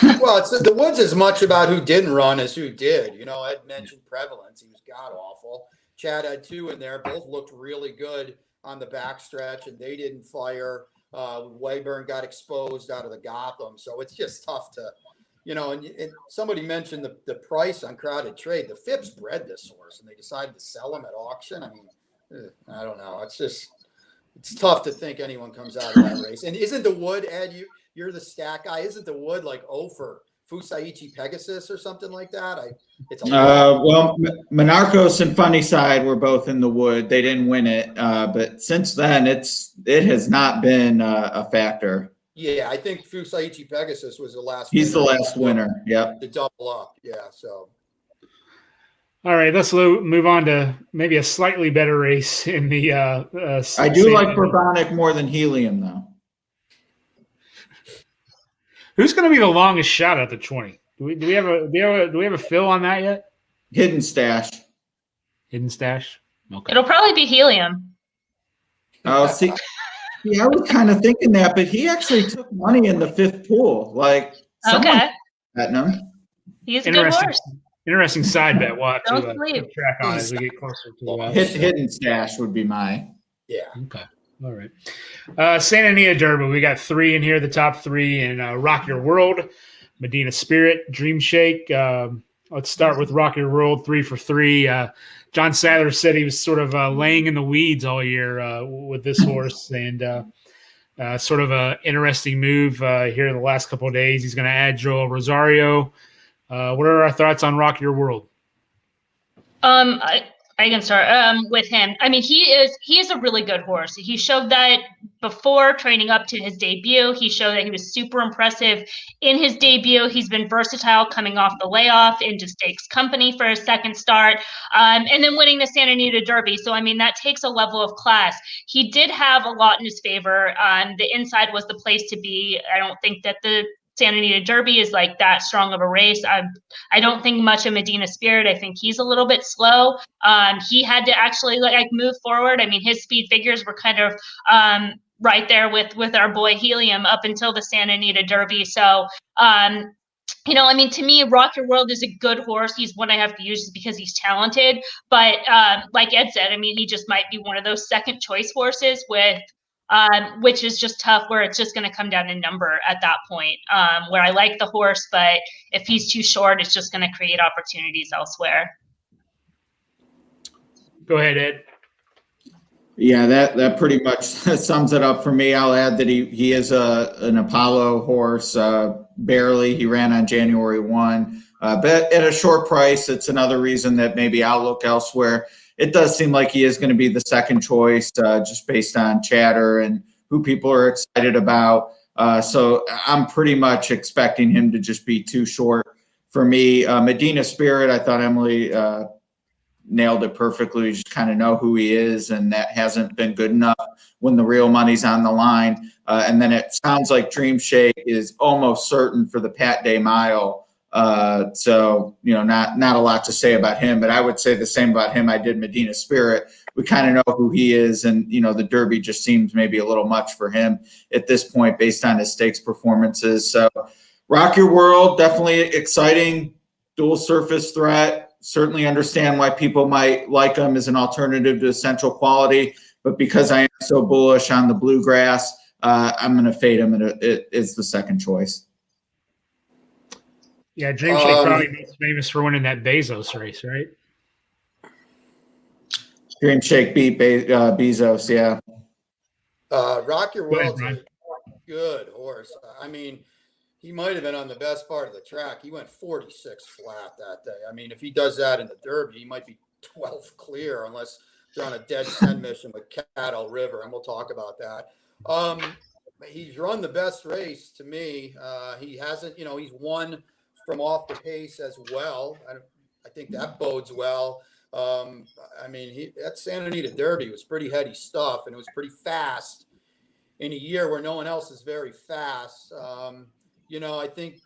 Well, the Wood's as much about who didn't run as who did. Ed mentioned Prevalence. He was god-awful. Chad had 2 in there. Both looked really good on the backstretch, and they didn't fire. Wayburn got exposed out of the Gotham. So it's just tough to, and somebody mentioned the price on Crowded Trade. The Phipps bred this horse, and they decided to sell him at auction. I mean, I don't know. It's tough to think anyone comes out of that race. And isn't the Wood, Ed, you're the stat guy, isn't the Wood like 0 for Fusaichi Pegasus or something like that. It's a well, Monarchos and Funny Side were both in the wood. They didn't win it, but since then it has not been a factor. Yeah, I think Fusaichi Pegasus was the last. He's the last winner. Yep. To double up. Yeah. So. All right, let's move on to maybe a slightly better race in the. I do like Bourbonic more than Helium, though. Who's going to be the longest shot at the 20? Do we have a fill on that yet? Hidden Stash. Hidden Stash. Okay. It'll probably be Helium. Oh, see, yeah, I was kind of thinking that, but he actually took money in the 5th pool. Like, Okay. betting him. He's a good horse. Interesting side bet. We'll have Don't to sleep. keep track on as we get closer to Hidden Stash would be my. Yeah. Okay. All right. Santa Anita Derby. We got 3 in here, the top 3 in Rock Your World, Medina Spirit, Dream Shake. Let's start with Rock Your World, 3 for 3. John Sadler said he was sort of laying in the weeds all year with this horse, and sort of an interesting move here in the last couple of days. He's going to add Joel Rosario. What are our thoughts on Rock Your World? I can start with him. I mean, he is a really good horse. He showed that before training up to his debut. He showed that he was super impressive in his debut. He's been versatile coming off the layoff into stakes company for his second start, and then winning the Santa Anita Derby. So, I mean, that takes a level of class. He did have a lot in his favor. The inside was the place to be. I don't think that the Santa Anita Derby is like that strong of a race. I don't think much of Medina Spirit. I think he's a little bit slow. He had to actually like move forward. I mean, his speed figures were kind of right there with our boy Helium up until the Santa Anita Derby. So, you know, I mean, to me, Rock Your World is a good horse. He's one I have to use just because he's talented. But like Ed said, I mean, he just might be one of those second choice horses with which is just tough, where it's just going to come down to number at that point, where I like the horse, but if he's too short, it's just going to create opportunities elsewhere. Go ahead, Ed. Yeah, that pretty much sums it up for me. I'll add that he is an Apollo horse. Barely, he ran on January 1, but at a short price. It's another reason that maybe I'll look elsewhere. It does seem like he is going to be the second choice, just based on chatter and who people are excited about. So I'm pretty much expecting him to just be too short for me. Medina Spirit, I thought Emily nailed it perfectly. You just kind of know who he is, and that hasn't been good enough when the real money's on the line. And then it sounds like Dream Shake is almost certain for the Pat Day Mile. So, you know, not a lot to say about him, but I would say the same about him. I did Medina Spirit. We kind of know who he is, and, you know, the Derby just seems maybe a little much for him at this point based on his stakes performances. So Rock Your World, definitely exciting, dual surface threat. Certainly understand why people might like him as an alternative to Essential Quality, but because I am so bullish on the Bluegrass, I'm going to fade him. It's the second choice. Yeah, Dream Shake probably most famous for winning that Bezos race, right? Dream Shake beat Bezos, yeah. Rock Your World's a good horse. I mean, he might have been on the best part of the track. He went 46 flat that day. I mean, if he does that in the Derby, he might be 12 clear unless they're on a dead send mission with Cattle River, and we'll talk about that. He's run the best race to me. He hasn't, you know, he's won from off the pace as well. I think that bodes well. I mean, that Santa Anita Derby was pretty heady stuff, and it was pretty fast in a year where no one else is very fast. You know, I think,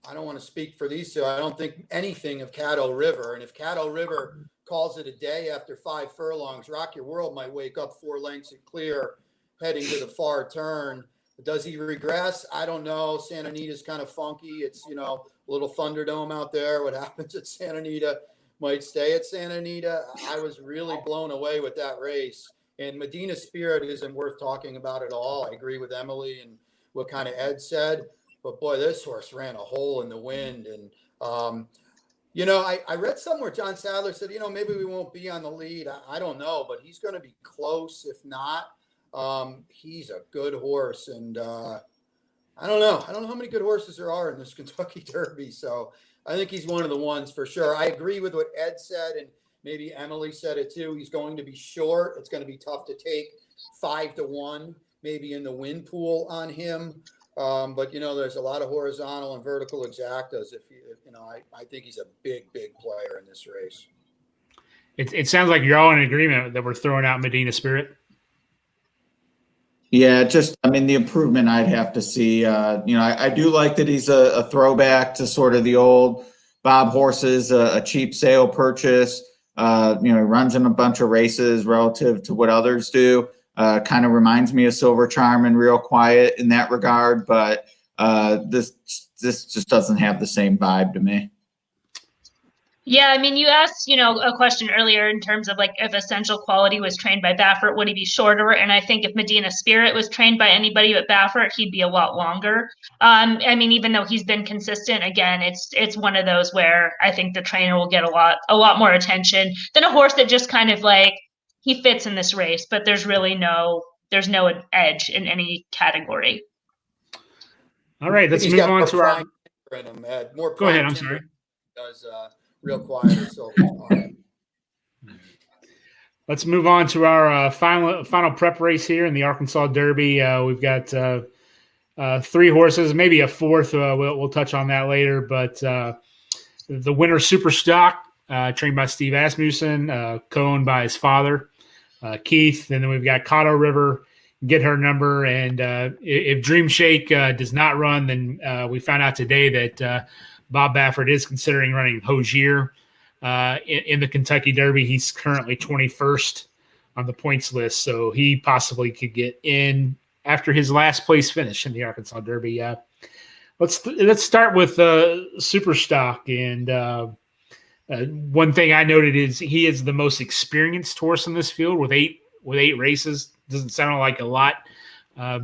I don't want to speak for these two. I don't think anything of Caddo River. And if Caddo River calls it a day after 5 furlongs, Rock Your World might wake up 4 lengths and clear heading to the far turn. Does he regress? I don't know. Santa Anita's kind of funky. It's, you know, a little Thunderdome out there. What happens at Santa Anita might stay at Santa Anita. I was really blown away with that race. And Medina Spirit isn't worth talking about at all. I agree with Emily and what kind of Ed said. But, boy, this horse ran a hole in the wind. And, you know, I read somewhere John Sadler said, you know, maybe we won't be on the lead. I don't know, but he's going to be close if not. He's a good horse, and I don't know. I don't know how many good horses there are in this Kentucky Derby. So I think he's one of the ones for sure. I agree with what Ed said, and maybe Emily said it too. He's going to be short. It's going to be tough to take 5-1, maybe in the win pool on him. But there's a lot of horizontal and vertical exactas. I think he's a big player in this race. It sounds like you're all in agreement that we're throwing out Medina Spirit. Yeah, the improvement I'd have to see. I do like that he's a throwback to sort of the old Bob horses, a cheap sale purchase. He runs in a bunch of races relative to what others do. Kind of reminds me of Silver Charm and Real Quiet in that regard, but this just doesn't have the same vibe to me. Yeah, I mean, you asked, a question earlier in terms of like if Essential Quality was trained by Baffert, would he be shorter? And I think if Medina Spirit was trained by anybody but Baffert, he'd be a lot longer. Even though he's been consistent, again, it's one of those where I think the trainer will get a lot more attention than a horse that just kind of like he fits in this race, but there's no edge in any category. All right, let's move on to our. More Go ahead. I'm sorry. Does Real Quiet or Silver Charm. Let's move on to our final prep race here in the Arkansas Derby. We've got 3 horses, maybe a fourth. We'll touch on that later. But the winner, Super Stock, trained by Steve Asmussen, co-owned by his father, Keith. And then we've got Cotto River, Get Her Number. And if Dream Shake does not run, then we found out today that Bob Baffert is considering running Hozier in the Kentucky Derby. He's currently 21st on the points list, so he possibly could get in after his last place finish in the Arkansas Derby. Let's start with Super Stock. And one thing I noted is he is the most experienced horse in this field with eight races. Doesn't sound like a lot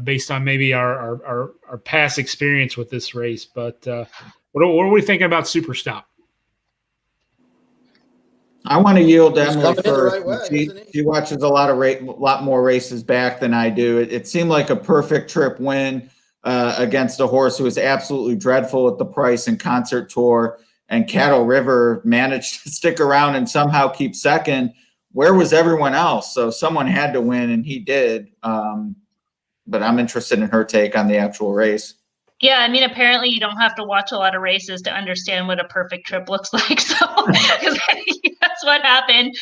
based on maybe our past experience with this race, but what are we thinking about Super Stock? I want to yield to Emily first. Right way, she watches a lot more races back than I do. It seemed like a perfect trip win against a horse who was absolutely dreadful at the price and Concert Tour, and Cattle River managed to stick around and somehow keep second. Where was everyone else? So someone had to win, and he did. But I'm interested in her take on the actual race. Yeah, apparently you don't have to watch a lot of races to understand what a perfect trip looks like. So that's what happened.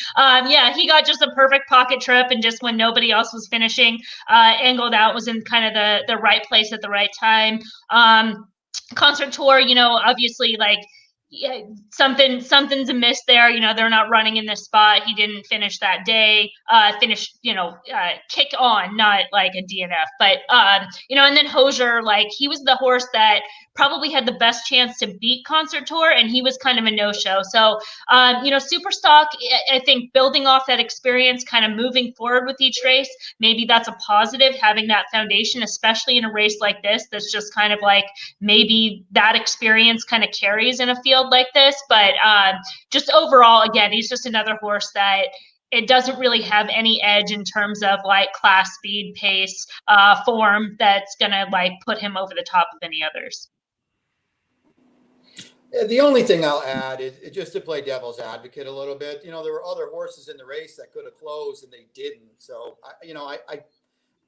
He got just a perfect pocket trip, and just when nobody else was finishing, angled out, was in kind of the right place at the right time. Concert Tour, obviously yeah, something's amiss there. They're not running in this spot. He didn't finish that day. Kick on, not like a DNF. But and then Hozier, he was the horse that probably had the best chance to beat Concert Tour, and he was kind of a no-show. So Super Stock, I think building off that experience, kind of moving forward with each race, maybe that's a positive, having that foundation, especially in a race like this that's just kind of like maybe that experience kind of carries in a field like this. But just overall, again, he's just another horse that it doesn't really have any edge in terms of like class, speed, pace, form that's gonna put him over the top of any others. The only thing I'll add is just to play devil's advocate a little bit. There were other horses in the race that could have closed and they didn't. So I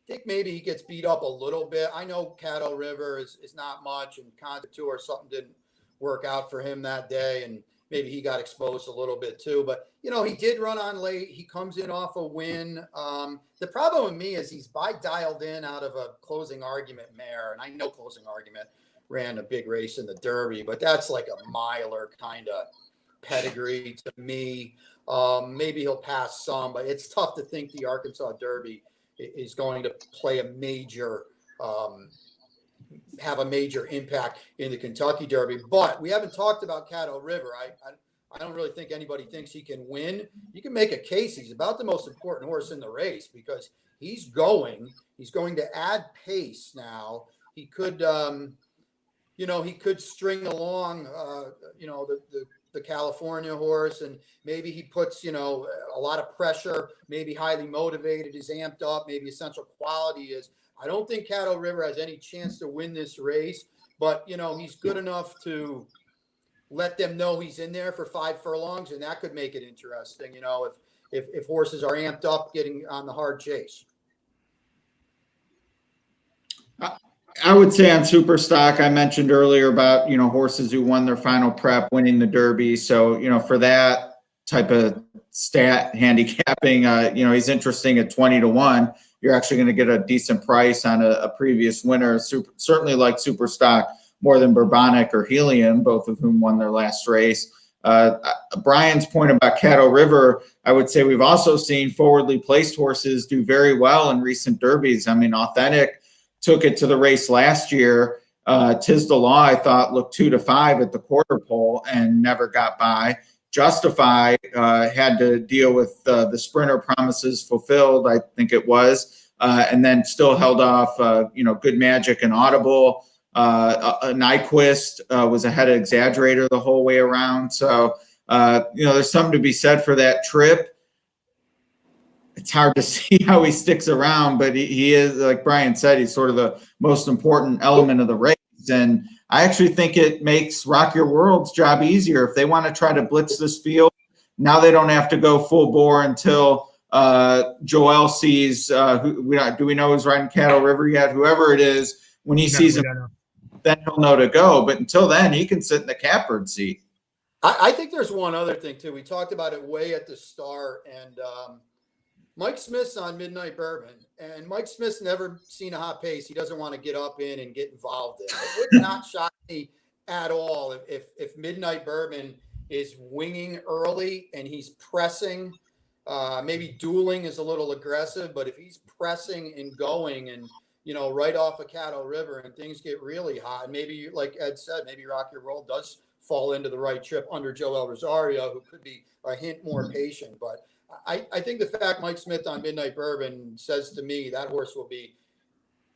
think maybe he gets beat up a little bit. I know Cattle River is not much, and Concert Tour, something didn't work out for him that day, and maybe he got exposed a little bit too. But he did run on late. He comes in off a win. The problem with me is he's dialed in out of a Closing Argument mare, and I know Closing Argument ran a big race in the Derby, but that's like a miler kind of pedigree to me. Maybe he'll pass some, but it's tough to think the Arkansas Derby is going to play have a major impact in the Kentucky Derby. But we haven't talked about Cattle River. I don't really think anybody thinks he can win. You can make a case he's about the most important horse in the race because he's going to add pace now. He could, he could string along, the California horse, and maybe he puts, a lot of pressure, maybe highly motivated, is amped up, maybe Essential Quality is. I don't think Caddo River has any chance to win this race, but he's good enough to let them know he's in there for 5 furlongs, and that could make it interesting. If horses are amped up, getting on the hard chase. I would say on super stock, I mentioned earlier about, horses who won their final prep, winning the Derby. So, for that type of stat handicapping, he's interesting at 20-1. You're actually going to get a decent price on a previous winner. Certainly like super stock more than Bourbonic or Helium, both of whom won their last race. Brian's point about Caddo River, I would say we've also seen forwardly placed horses do very well in recent Derbies. I mean, Authentic took it to the race last year. Tis the Law, I thought, looked 2-5 at the quarter pole and never got by. Justify had to deal with the sprinter promises fulfilled, I think it was, and then still held off, Good Magic and Audible. Nyquist was ahead of Exaggerator the whole way around. So, there's something to be said for that trip. It's hard to see how he sticks around, but he is, like Brian said, he's sort of the most important element of the race. And I actually think it makes Rock Your World's job easier. If they want to try to blitz this field, now they don't have to go full bore until Joel sees, do we know who's riding Caddo River yet? Whoever it is, when he sees him, then he'll know to go. But until then, he can sit in the catbird seat. I think there's one other thing, too. We talked about it way at the start, and Mike Smith's on Midnight Bourbon, and Mike Smith's never seen a hot pace he doesn't want to get up in and get involved in. It would not shock me at all if Midnight Bourbon is winging early and he's pressing. Maybe dueling is a little aggressive, but if he's pressing and going and, right off of Caddo River and things get really hot, and maybe, like Ed said, maybe Rock Your World does fall into the right trip under Joel Rosario, who could be a hint more patient, but I think the fact Mike Smith on Midnight Bourbon says to me that horse will be,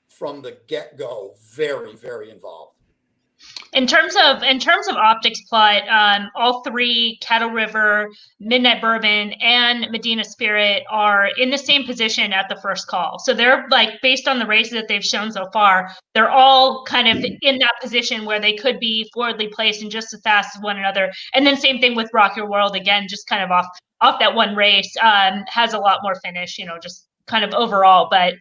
from the get-go, very, very involved. In terms of optics plot, all three, Caddo River, Midnight Bourbon, and Medina Spirit, are in the same position at the first call. So they're, like, based on the races that they've shown so far, they're all kind of in that position where they could be forwardly placed and just as fast as one another. And then same thing with Rock Your World, again, just kind of off that one race, has a lot more finish, just kind of overall. But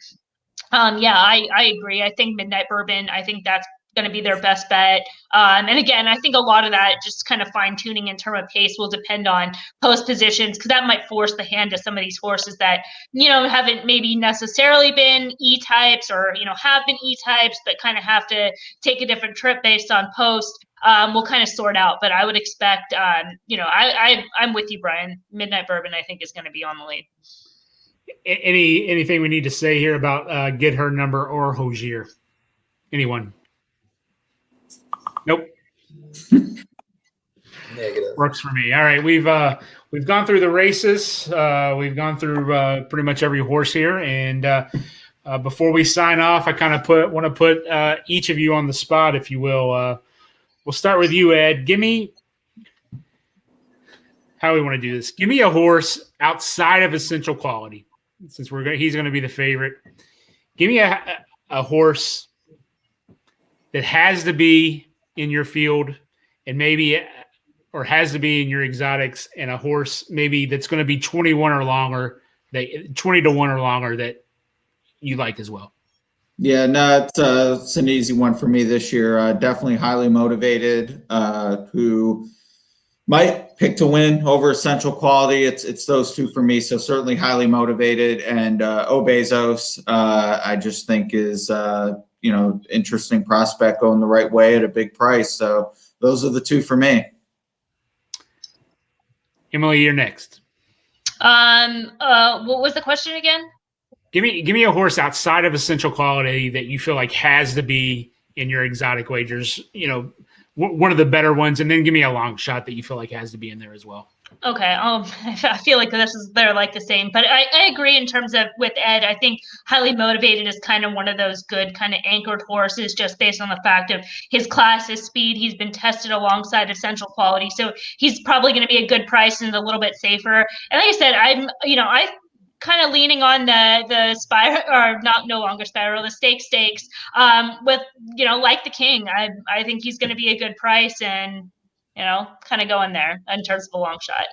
I agree. I think Midnight Bourbon, I think that's going to be their best bet. And again, I think a lot of that just kind of fine tuning in terms of pace will depend on post positions, because that might force the hand to some of these horses that, haven't maybe necessarily been E-types or, have been E-types, but kind of have to take a different trip based on post. We'll kind of sort out, but I would expect, I'm with you, Brian. Midnight Bourbon, I think, is going to be on the lead. Anything we need to say here about Get Her Number or Hozier? Anyone? Nope. Negative. Works for me. All right, we've gone through the races. We've gone through pretty much every horse here, and before we sign off, I kind of want to put each of you on the spot, if you will. We'll start with you, Ed. Give me how we want to do this. Give me a horse outside of essential quality, since he's going to be the favorite. Give me a horse that has to be in your field and or has to be in your exotics, and a horse maybe that's going to be 21 or longer, 20-1 or longer, that you like as well. Yeah, no, it's an easy one for me this year. Definitely highly motivated, who might pick to win over essential quality. It's those two for me. So certainly highly motivated, and Bezos, I just think is interesting prospect going the right way at a big price. So those are the two for me. Emily, you're next. What was the question again? Give me a horse outside of essential quality that you feel like has to be in your exotic wagers. One of the better ones, and then give me a long shot that you feel like has to be in there as well. Okay. I feel like they're like the same, but I agree in terms of with Ed. I think highly motivated is kind of one of those good kind of anchored horses, just based on the fact of his class, his speed. He's been tested alongside essential quality, so he's probably going to be a good price and a little bit safer. And like I said, I kind of leaning on the spiral, or not no longer spiral, the stakes with, like the king. I think he's going to be a good price, and kind of going there in terms of a long shot.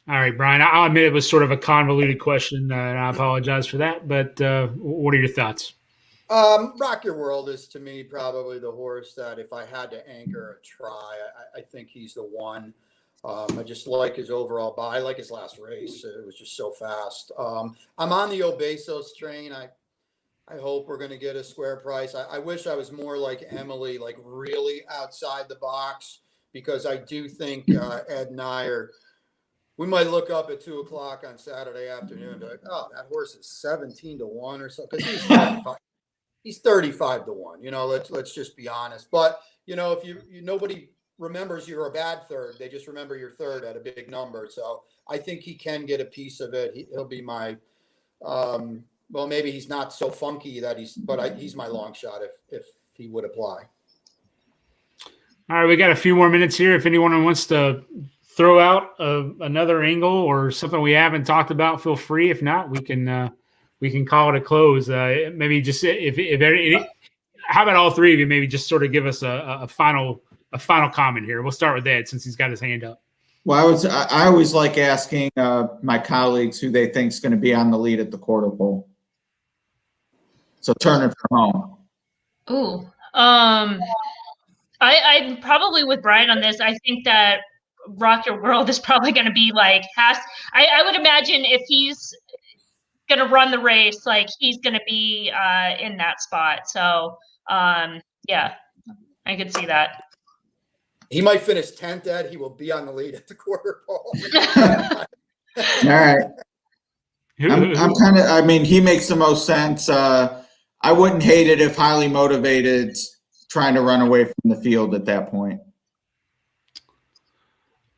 All right, Brian, I'll admit it was sort of a convoluted question, and I apologize for that, but what are your thoughts? Rock Your World is, to me, probably the horse that if I had to anchor a try, I think he's the one. I just like his overall buy. I like his last race. It was just so fast. I'm on the Obesos train. I hope we're going to get a square price. I wish I was more like Emily, like really outside the box, because I do think Ed and we might look up at 2:00 on Saturday afternoon and be like, oh, that horse is 17 to 1 or something. Because he's 35 to 1. Let's just be honest. But if you nobody remembers you're a bad third, they just remember your third at a big number. So I think he can get a piece of it. He'll be my well, maybe he's not so funky that he's my long shot if he would apply. All right, we got a few more minutes here. If anyone wants to throw out another angle or something we haven't talked about, feel free. If not, we can call it a close. Maybe just how about all three of you? Maybe just sort of give us a final comment here. We'll start with Ed since he's got his hand up. Well, I always like asking my colleagues who they think is going to be on the lead at the quarter pole. So turn it from home. Ooh, I'm probably with Brian on this. I think that Rock Your World is probably going to be like I would imagine if he's going to run the race, like he's going to be in that spot. So yeah, I could see that. He might finish 10th, Ed. He will be on the lead at the quarter pole. All right. I'm kind of, I mean, he makes the most sense. I wouldn't hate it if highly motivated trying to run away from the field at that point.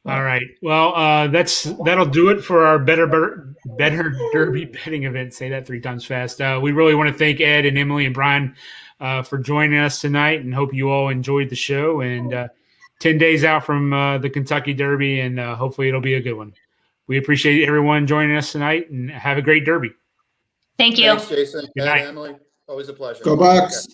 All right. Well, that'll do it for our better Derby betting event. Say that 3 times fast. We really want to thank Ed and Emily and Brian for joining us tonight, and hope you all enjoyed the show. And 10 days out from the Kentucky Derby, and hopefully it'll be a good one. We appreciate everyone joining us tonight, and have a great Derby. Thank you. Thanks, Jason. Good Ed, night. Emily, always a pleasure. Go Bucks.